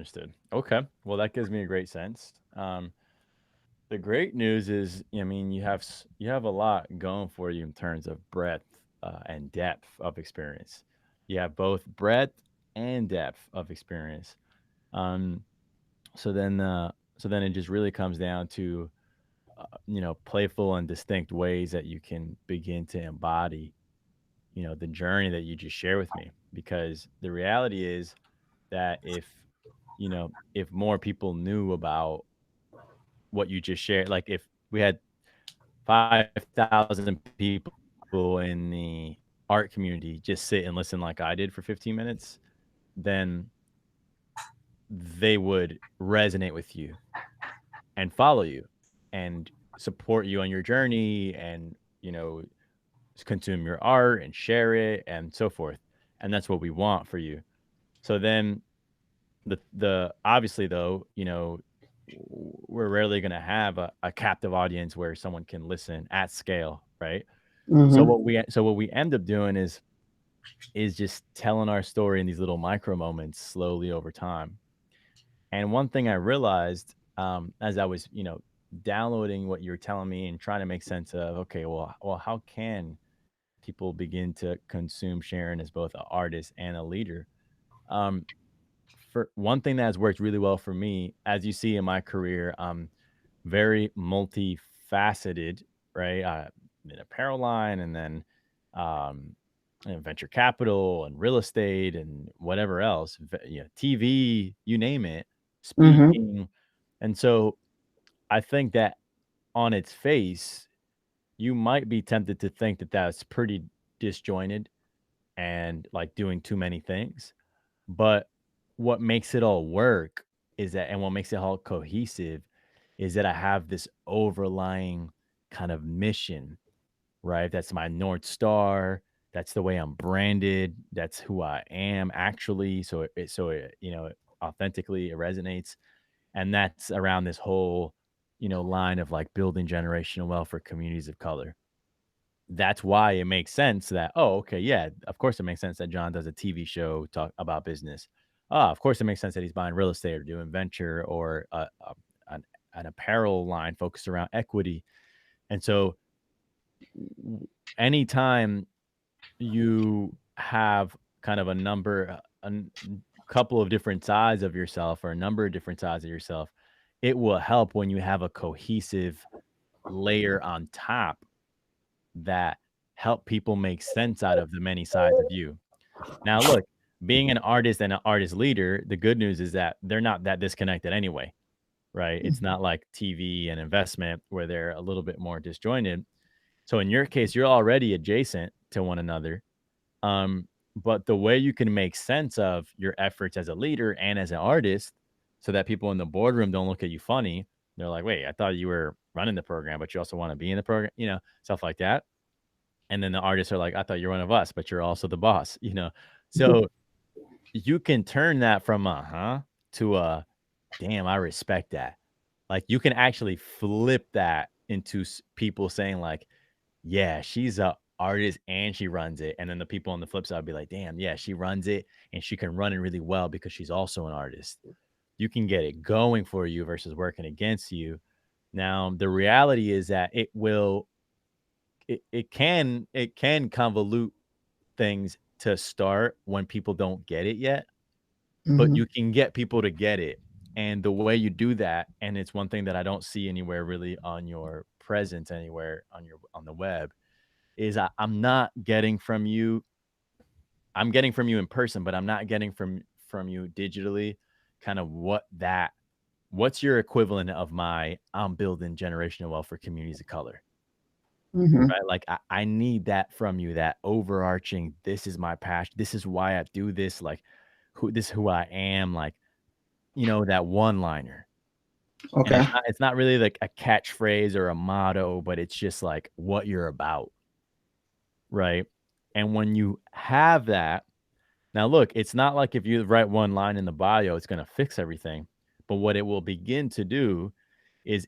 Understood. Okay. Well, that gives me a great sense. The great news is, I mean, you have a lot going for you in terms of breadth and depth of experience. You have both breadth and depth of experience. Um, so then, so then it just really comes down to, playful and distinct ways that you can begin to embody, the journey that you just share with me. Because the reality is that if more people knew about what you just shared, like if we had 5,000 people in the art community just sit and listen like I did for 15 minutes, then they would resonate with you and follow you and support you on your journey and, consume your art and share it and so forth. And that's what we want for you. So then the obviously though, we're rarely going to have a captive audience where someone can listen at scale, right? So Mm-hmm. what we end up doing is just telling our story in these little micro moments slowly over time. And one thing I realized as I was, downloading what you were telling me and trying to make sense of, okay, well, how can people begin to consume Sharon as both an artist and a leader? Um, for one thing that has worked really well for me, as you see in my career, very multifaceted, right? An apparel line, and then um, venture capital and real estate and whatever else, TV, you name it, Mm-hmm. speaking. And so I think that on its face, you might be tempted to think that that's pretty disjointed and like doing too many things. But what makes it all work is that, and what makes it all cohesive is that I have this overlying kind of mission, right? That's my North Star. That's the way I'm branded. That's who I am actually. So authentically it resonates. And that's around this whole, line of like building generational wealth for communities of color. That's why it makes sense that, oh, okay, yeah, of course it makes sense that John does a TV show talk about business. Of course it makes sense that he's buying real estate or doing venture or an apparel line focused around equity. And so anytime you have kind of couple of different sides of yourself or a number of different sides of yourself, it will help when you have a cohesive layer on top that help people make sense out of the many sides of you. Now, look, being an artist and an artist leader, the good news is that they're not that disconnected anyway, right? It's not like TV and investment where they're a little bit more disjointed. So in your case, you're already adjacent to one another. Um, but the way you can make sense of your efforts as a leader and as an artist so that people in the boardroom don't look at you funny. They're like, wait, I thought you were running the program, but you also want to be in the program, stuff like that. And then the artists are like, I thought you're one of us, but you're also the boss. So you can turn that from a to a damn, I respect that. Like you can actually flip that into people saying like, yeah, she's a artist and she runs it. And then the people on the flip side be like, damn, yeah, she runs it and she can run it really well because she's also an artist. You can get it going for you versus working against you. Now, the reality is that it can convolute things to start when people don't get it yet, but Mm-hmm. you can get people to get it. And the way you do that, and it's one thing that I don't see anywhere really on your presence anywhere on the web, is I'm not getting from you. I'm getting from you in person, but I'm not getting from you digitally. Kind of what's your equivalent of my I'm building generational wealth for communities of color, Mm-hmm. right? Like I need that from you, that overarching. This is my passion. This is why I do this. Like who I am. Like that one liner. And Okay. it's not really like a catchphrase or a motto, but it's just like what you're about, right? And when you have that, now look, it's not like if you write one line in the bio, it's going to fix everything. But what it will begin to do is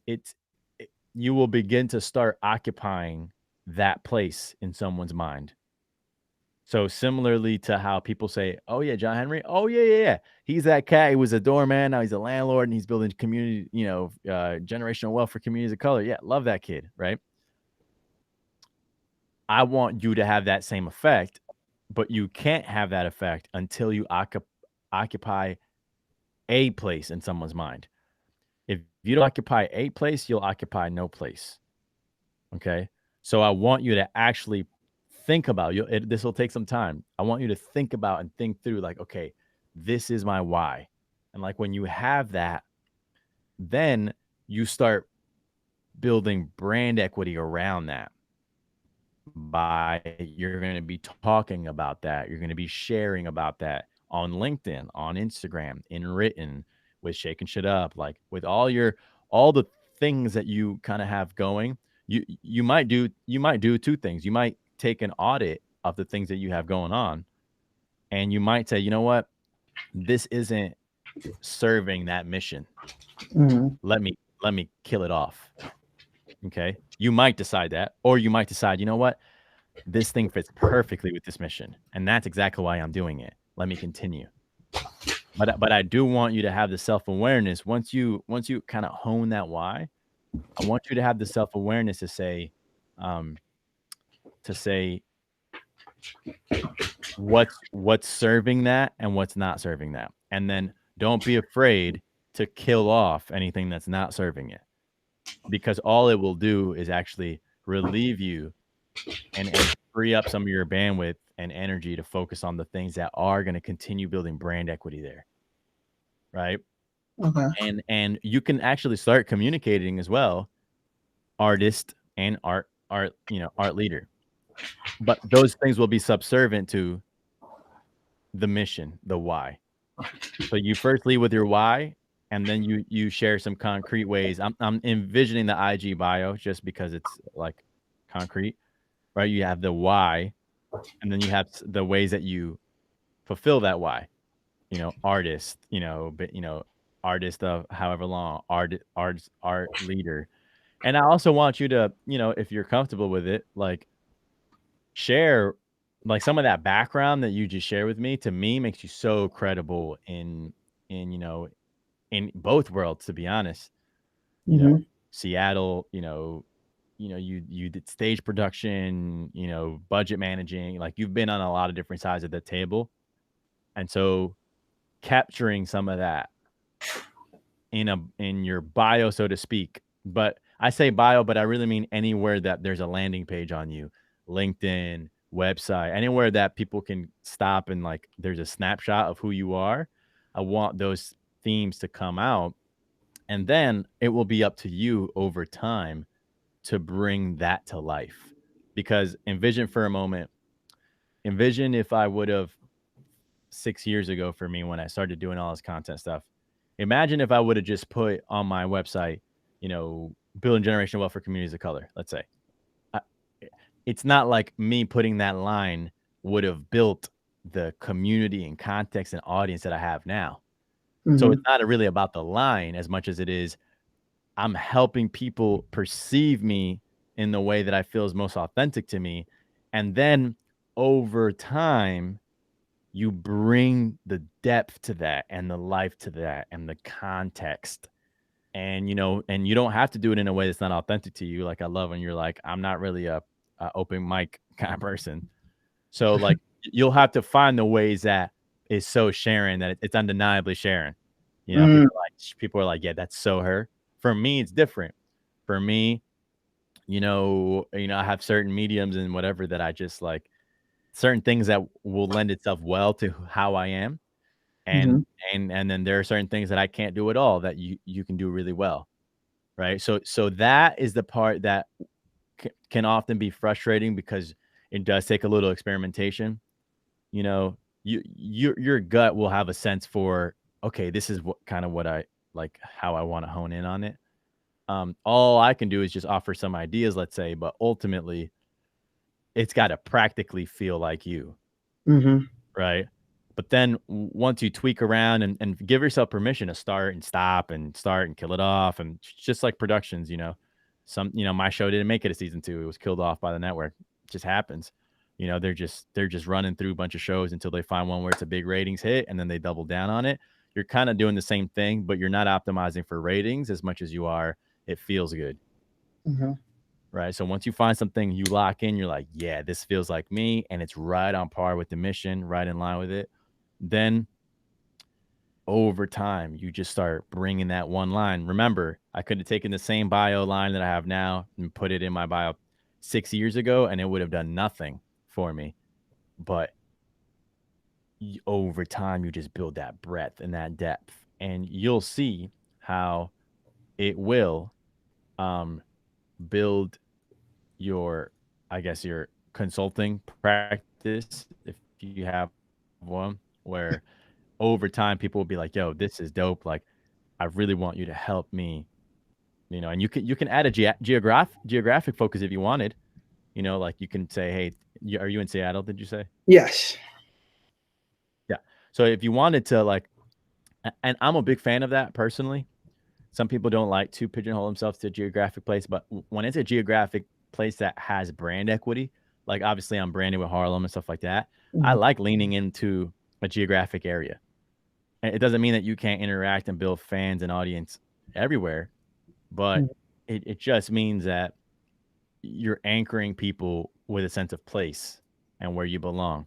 you will begin to start occupying that place in someone's mind. So similarly to how people say, "Oh yeah, John Henry. Oh yeah, yeah, yeah. He's that cat. He was a doorman. Now he's a landlord, and he's building community, generational wealth for communities of color. Yeah, love that kid, right?" I want you to have that same effect, but you can't have that effect until you occupy a place in someone's mind. If you don't occupy a place, you'll occupy no place. Okay. So I want you to actually think about you. This will take some time. I want you to think about and think through, like, okay, this is my why. And like when you have that, then you start building brand equity around that. By you're going to be talking about that. You're going to be sharing about that on LinkedIn, on Instagram, in written, with shaking shit up, like with all the things that you kind of have going. You might do two things. You might take an audit of the things that you have going on, and you might say, you know what, this isn't serving that mission. Mhm. Let me kill it off. Okay. You might decide that, or you might decide, you know what, this thing fits perfectly with this mission, and that's exactly why I'm doing it. Let me continue. But I do want you to have the self-awareness once you kinda hone that why. I want you to have the self-awareness um, to say what's serving that and what's not serving that. And then don't be afraid to kill off anything that's not serving it, because all it will do is actually relieve you and free up some of your bandwidth and energy to focus on the things that are going to continue building brand equity there, right? Okay. And you can actually start communicating as well, artist and art leader, but those things will be subservient to the mission, the why. So you first lead with your why, and then you share some concrete ways. I'm envisioning the IG bio just because it's like concrete, right? You have the why, and then you have the ways that you fulfill that why. Artist, artist of however long, art leader. And I also want you to, if you're comfortable with it, like share like some of that background that you just shared with me. To me, makes you so credible in in both worlds, to be honest. You know, Mhm. Seattle, you did stage production, budget managing, like you've been on a lot of different sides of the table. And so capturing some of that in your bio, so to speak. But I say bio, but I really mean anywhere that there's a landing page on you, LinkedIn, website, anywhere that people can stop and like there's a snapshot of who you are. I want those themes to come out. And then it will be up to you over time to bring that to life. Because envision for a moment, envision if I would have 6 years ago for me when I started doing all this content stuff. Imagine if I would have just put on my website, building generational wealth for communities of color, let's say. I, it's not like me putting that line would have built the community and context and audience that I have now. So it's Mhm. not really about the line as much as it is I'm helping people perceive me in the way that I feel is most authentic to me. And then over time, you bring the depth to that and the life to that and the context. And and you don't have to do it in a way that's not authentic to you. Like I love when you're like, I'm not really a open mic kind of person. So like you'll have to find the ways that is so Sharon that it's undeniably Sharon. Mm. People are like, yeah, that's so her. For me, it's different. For me, I have certain mediums and whatever that I just like certain things that will lend itself well to how I am. And Mhm. and then there are certain things that I can't do at all that you can do really well, right? So that is the part that can often be frustrating because it does take a little experimentation. You know, your gut will have a sense for, okay, this is what I like, how I want to hone in on it. All I can do is just offer some ideas, let's say, but ultimately it's got to practically feel like you. Mhm. Right? But then once you tweak around and give yourself permission to start and stop and start and kill it off, and just like productions, my show didn't make it a season 2. It was killed off by the network. It just happens. They're just running through a bunch of shows until they find one where it's a big ratings hit, and then they double down on it. You're kind of doing the same thing, but you're not optimizing for ratings as much as you are it feels good, Mhm. right? So once you find something you lock in, you're like, yeah, this feels like me, and it's right on par with the mission, right in line with it. Then over time, you just start bringing that one line. Remember, I could have taken the same bio line that I have now and put it in my bio 6 years ago, and it would have done nothing for me. But over time, you just build that breadth and that depth, and you'll see how it will um, build your, I guess, your consulting practice if you have one, where over time people will be like, yo, this is dope. Like, I really want you to help me, and you can add a geographic focus if you wanted. Like you can say, hey, are you in Seattle? Did you say? Yes. Yeah. So if you wanted to, like, and I'm a big fan of that personally. Some people don't like to pigeonhole themselves to a geographic place, but when it's a geographic place that has brand equity, like obviously I'm branded with Harlem and stuff like that, I Mhm. like leaning into a geographic area. And it doesn't mean that you can't interact and build fans and audience everywhere, but Mhm. it just means that you're anchoring people with a sense of place and where you belong.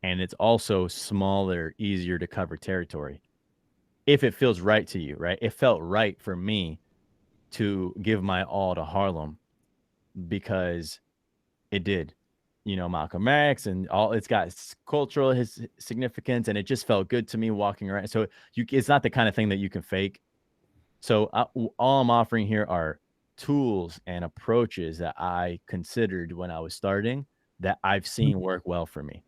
And it's also smaller, easier to cover territory if it feels right to you, right? It felt right for me to give my all to Harlem because it did. Malcolm X and all it's got cultural his significance, and it just felt good to me walking around. So it's not the kind of thing that you can fake. So all I'm offering here are tools and approaches that I considered when I was starting that I've seen work well for me.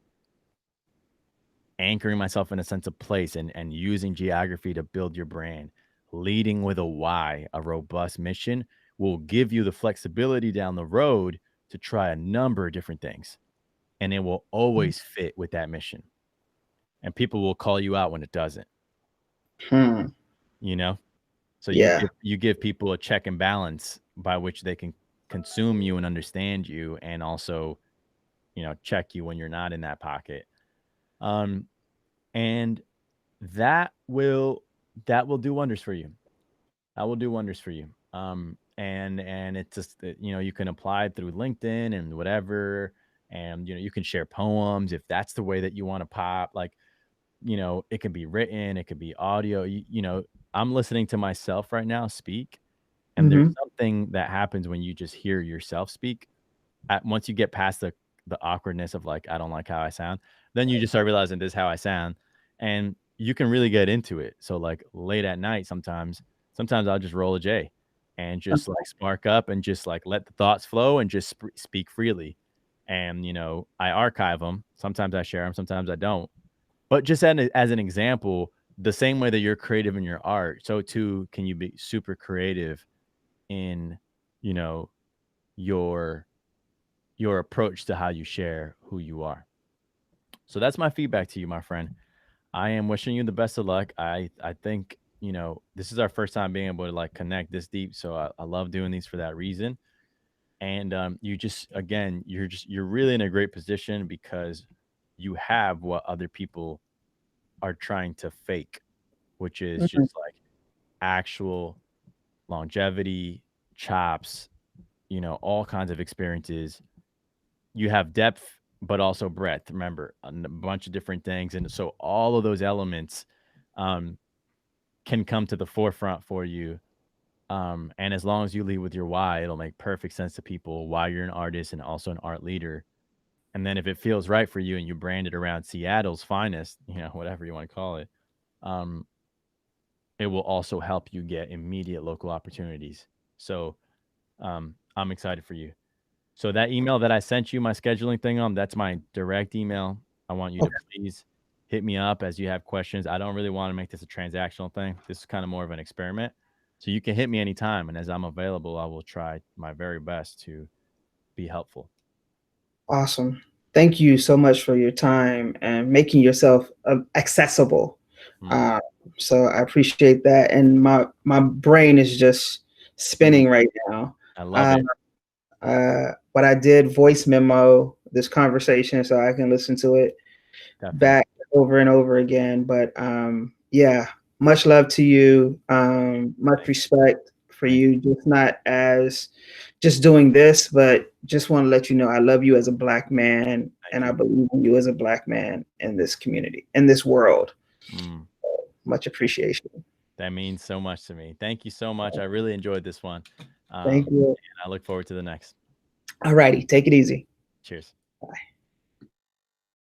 Anchoring myself in a sense of place and using geography to build your brand, leading with a why, a robust mission will give you the flexibility down the road to try a number of different things. And it will always fit with that mission. And people will call you out when it doesn't, Hmm. you know? So you Yeah. give you give people a check and balance by which they can consume you and understand you and also, check you when you're not in that pocket. Um, and that will that will do wonders for you. That will do wonders for you. And it's just you can apply it through LinkedIn and whatever, and you can share poems if that's the way that you want to pop. Like it can be written, it could be audio. I'm listening to myself right now speak, and there's Mhm. something that happens when you just hear yourself speak once you get past the awkwardness of like I don't like how I sound, then you just start realizing this is how I sound, and you can really get into it. So like late at night, sometimes I'll just roll a J, and just like spark up and just like let the thoughts flow and just speak freely. And I archive them. Sometimes I share them. Sometimes I don't. But just as an example, the same way that you're creative in your art, so too can you be super creative in you know your your approach to how you share who you are. So that's my feedback to you, my friend. I am wishing you the best of luck. I think, this is our first time being able to like connect this deep. So I love doing these for that reason. And you just again, you're really in a great position because you have what other people are trying to fake, which is Mhm. just like actual longevity, chops, all kinds of experiences. You have depth, but also breadth. Remember, bunch of different things, and so all of those elements um, can come to the forefront for you. And as long as you lead with your why, it'll make perfect sense to people why you're an artist and also an art leader. And then if it feels right for you and you brand it around Seattle's finest, whatever you want to call it, um, it will also help you get immediate local opportunities. So I'm excited for you. So that email that I sent you, my scheduling thing on, that's my direct email. I want you to Okay. please hit me up as you have questions. I don't really want to make this a transactional thing. This is kind of more of an experiment. So you can hit me anytime. And as I'm available, I will try my very best to be helpful. Awesome. Thank you so much for your time and making yourself accessible. Mm, Uh, so I appreciate that, and my brain is just mm, spinning right now. I love Uh, it. But I did voice memo this conversation so I can listen to it Definitely. back over and over again. But yeah, much love to you. Much Thank you. respect for Thank you, just not as just doing this, but just want to let you know I love you as a Black man, and you. I believe in you as a Black man in this community, in this world. Mm, Much appreciation. that means so much to me. Thank you so much. I really enjoyed this one. Thank And you. I look forward to the next. All righty, take it easy. Cheers. Bye.